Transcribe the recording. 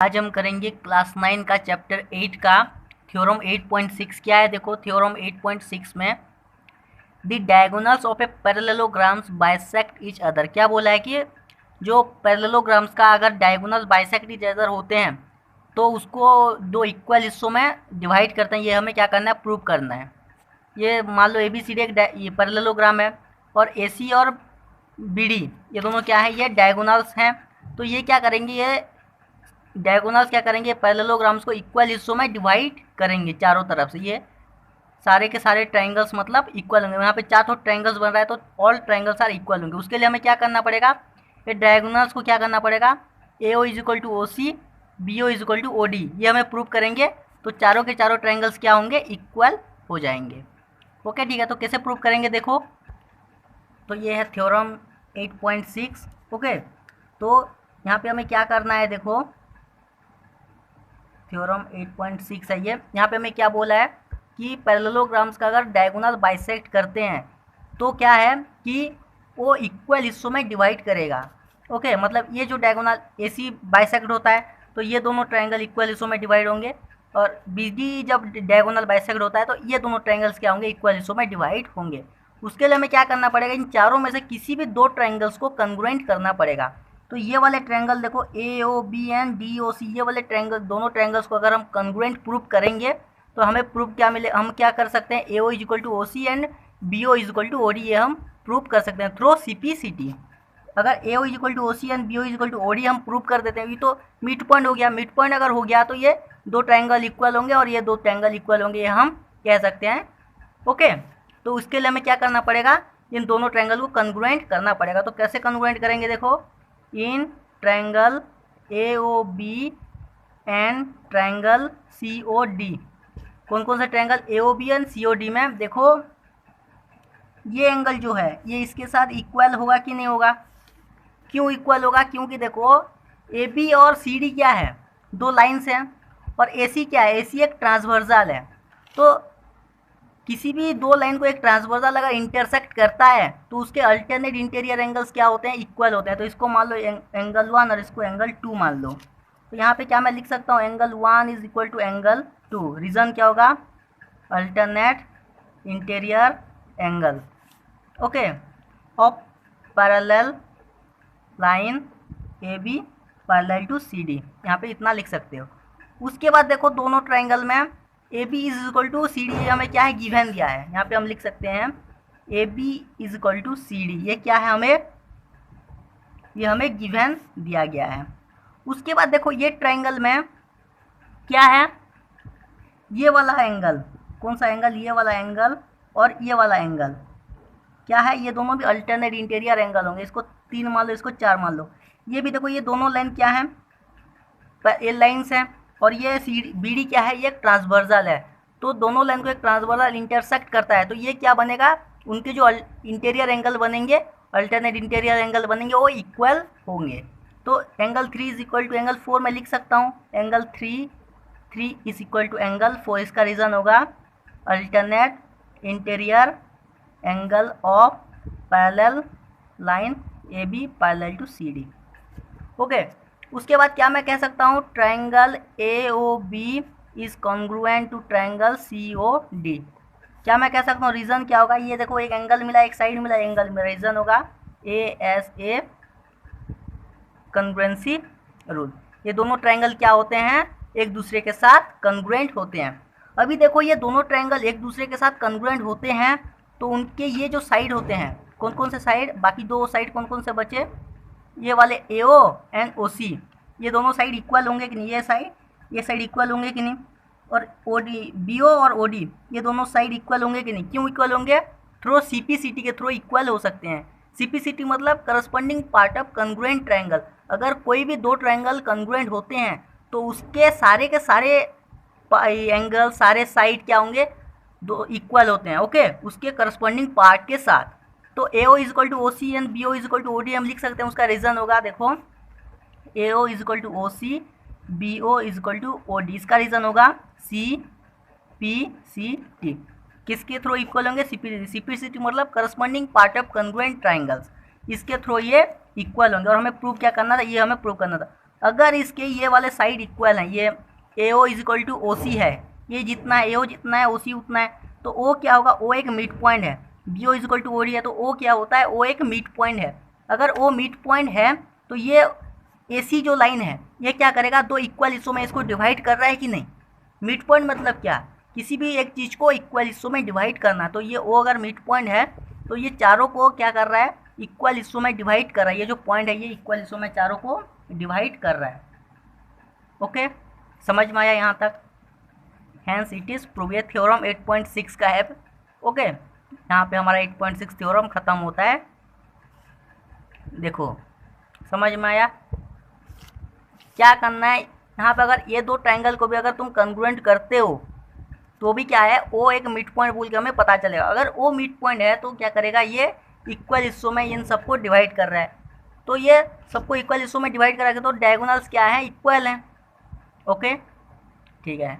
आज हम करेंगे क्लास 9 का चैप्टर 8 का थ्योरम 8.6। क्या है देखो, थ्योरम 8.6 में the diagonals of A parallelograms bisect each other. क्या बोला है कि जो पैरेललोग्राम्स का अगर डायगोनल बाइसेक्ट ईच अदर होते हैं तो उसको दो इक्वल हिस्सों में डिवाइड करते हैं। ये हमें क्या करना है, प्रूव करना है। ये मान लो ABCD एक ये पैरेललोग्राम है और AC और BD ये दोनों क्या है, ये डायगोनल्स हैं। तो ये क्या करेंगे, ये डायगोनल्स क्या करेंगे, पैरेललोग्राम्स को इक्वल हिस्सों में डिवाइड करेंगे चारों तरफ से। ये सारे के सारे ट्रायंगल्स मतलब इक्वल होंगे। यहाँ पे 4 तो ट्रायंगल्स बन रहा है तो ऑल ट्रायंगल्स आर इक्वल होंगे। उसके लिए हमें क्या करना पड़ेगा, ये डायगोनल्स को क्या करना पड़ेगा, AO is equal to OC, BO is equal to OD। ये हमें प्रूव करेंगे तो चारों के चारों ट्रायंगल्स क्या होंगे, इक्वल हो जाएंगे। ओके ठीक है, तो कैसे प्रूव करेंगे देखो। तो ये है थ्योरम 8.6। ओके, तो यहाँ पे हमें क्या करना है देखो, थ्योरम 8.6 है ये। यहाँ पे हमें क्या बोला है कि पैरेललोग्राम्स का अगर डायगोनल बाइसेक्ट करते हैं तो क्या है कि वो इक्वल हिस्सों में डिवाइड करेगा। ओके, मतलब ये जो डायगोनल AC बाइसेक्ट होता है तो ये दोनों ट्रायंगल इक्वल हिस्सों में डिवाइड होंगे, और BD जब डायगोनल बाइसेक्ट होता है तो ये दोनों ट्रायंगल्स क्या होंगे, इक्वल हिस्सों में डिवाइड होंगे। उसके लिए हमें क्या करना पड़ेगा, इन चारों में से किसी भी दो ट्रायंगल्स को कॉन्ग्रुएंट करना पड़ेगा। तो ये वाले ट्रायंगल देखो AOB एंड DOC, ये वाले ट्रायंगल, दोनों ट्रायंगल्स को अगर हम कॉन्ग्रुएंट प्रूव करेंगे तो हमें प्रूफ क्या मिले, हम क्या कर सकते हैं, AO is equal to OC and BO is equal to OD, ये हम प्रूव कर सकते हैं थ्रू CPCT। अगर AO is equal to OC and BO is equal to OD हम प्रूव कर देते हैं, ये तो मिड पॉइंट हो गया। मिड पॉइंट अगर हो गया तो ये दो ट्रायंगल इक्वल होंगे और ये दो ट्रायंगल इक्वल होंगे, ये हम कह सकते हैं। ओके, तो उसके लिए हमें क्या करना पड़ेगा, इन दोनों ट्रायंगल को कॉन्ग्रुएंट करना पड़ेगा। तो कैसे कॉन्ग्रुएंट करेंगे देखो, in triangle AOB and triangle COD। कौन कौन से ट्रायंगल AOB एंड COD में देखो, ये एंगल जो है ये इसके साथ इक्वल होगा कि नहीं होगा। क्यों इक्वल होगा, क्योंकि देखो AB और CD क्या है, दो लाइंस हैं, और AC क्या है, AC एक ट्रांसवर्सल है। तो किसी भी दो लाइन को एक ट्रांसवर्सल अगर इंटरसेक्ट करता है तो उसके अल्टरनेट इंटीरियर एंगल्स क्या होते हैं, इक्वल होते हैं। तो इसको मान लो एंगल 1 और इसको एंगल 2 मान लो। तो यहाँ पे क्या मैं लिख सकता हूँ, angle 1 is equal to angle 2। Reason क्या होगा, alternate interior angle okay of parallel line AB parallel to CD। यहाँ पे इतना लिख सकते हो। उसके बाद देखो दोनों ट्रायंगल में AB is equal to CD, हमें क्या है, गिवन दिया है। यहाँ पे हम लिख सकते हैं AB is equal to CD, ये क्या है, ये हमें गिवन दिया गया है। उसके बाद देखो ये ट्रायंगल में क्या है, ये वाला एंगल, कौन सा एंगल, ये वाला एंगल और ये वाला एंगल क्या है, ये दोनों भी अल्टरनेट इंटीरियर एंगल होंगे। इसको 3 मान लो, इसको 4 मान लो। ये भी देखो, ये दोनों लाइन क्या है, ए लाइन्स है, और ये BD क्या है, ये ट्रांसवर्सल है। तो दोनों लाइन को एक ट्रांसवर्सल इंटरसेक्ट करता है, तो ये क्या बनेगा, उनके जो इंटीरियर एंगल बनेंगे, अल्टरनेट इंटीरियर एंगल बनेंगे, वो इक्वल होंगे। तो angle 3 is equal to angle 4 मैं लिख सकता हूँ, angle 3 is equal to angle 4। इसका रीज़न होगा alternate interior angle of parallel line AB parallel to CD। Okay, उसके बाद क्या मैं कह सकता हूँ, triangle AOB is congruent to triangle COD। क्या मैं कह सकता हूँ, रीज़न क्या होगा, ये देखो एक एंगल मिला, एक साइड मिला, एंगल मिला, रीज़न होगा ASA कॉन्ग्रुएंसी रूल। ये दोनों ट्रायंगल क्या होते हैं, एक दूसरे के साथ कॉन्ग्रुएंट होते हैं। अभी देखो ये दोनों ट्रायंगल एक दूसरे के साथ कॉन्ग्रुएंट होते हैं तो उनके ये जो साइड होते हैं, कौन कौन से साइड, बाकी दो साइड कौन कौन से बचे, ये वाले AO एंड OC, ये दोनों साइड इक्वल होंगे कि नहीं, ये साइड इक्वल होंगे कि नहीं, और BO और OD ये दोनों साइड इक्वल होंगे कि नहीं। क्यों इक्वल होंगे, थ्रू CPCT के थ्रू इक्वल हो सकते हैं। CPCT मतलब corresponding part of congruent triangle. अगर कोई भी दो ट्रायंगल कॉन्ग्रुएंट होते हैं तो उसके सारे के सारे एंगल, सारे साइड क्या होंगे, दो इक्वल होते हैं। ओके, उसके करस्पॉन्डिंग पार्ट के साथ। तो AO is equal to OC and BO is equal to OD हम लिख सकते हैं। उसका रीज़न होगा देखो, AO is equal to OC, BO is equal to OD। इसका रीज़न होगा CPCT। किसके थ्रू इक्वल होंगे, CPCT मतलब corresponding part of congruent triangles, इसके थ्रू ये इक्वल होंगे। और हमें प्रूव क्या करना था, ये हमें प्रूव करना था। अगर इसके ये वाले साइड इक्वल हैं, ये A O is equal to O C है, ये जितना है ए ओ जितना है ओ सी उतना है, तो ओ क्या होगा, ओ एक मिड पॉइंट है, B O is equal to O D है, तो ओ क्या होता है, ओ एक मिड पॉइंट है। अगर ओ मिड पॉइंट है तो ये ए सी जो लाइन है ये क्या करेगा, दो इक्वल हिस्सों में इसको डिवाइड कर रहा है कि नहीं। मिड पॉइंट मतलब क्या, किसी भी एक चीज़ को इक्वल हिस्सों में डिवाइड करना, तो ये ओ अगर मिड पॉइंट है तो ये चारों को क्या कर रहा है, इक्वल हिस्सों में डिवाइड कर रहा है। ये जो पॉइंट है ये इक्वल हिस्सों में चारों को डिवाइड कर रहा है। ओके, समझ में आया यहाँ तक। Hence it is prove theorem 8.6 का है। ओके, यहाँ पे हमारा 8.6 थ्योरम ख़त्म होता है। देखो समझ में आया, क्या करना है यहाँ पे, अगर ये दो ट्रायंगल को भी अगर तुम कंग्रुएंट करते हो तो भी क्या है, ओ एक मिड पॉइंट बोल के हमें पता चलेगा। अगर ओ मिड पॉइंट है तो क्या करेगा, ये इक्वल हिस्सों में इन सबको डिवाइड कर रहा है, तो ये सबको इक्वल हिस्सों में डिवाइड करेगा तो डायगोनल्स क्या है, इक्वल हैं। ओके ठीक है।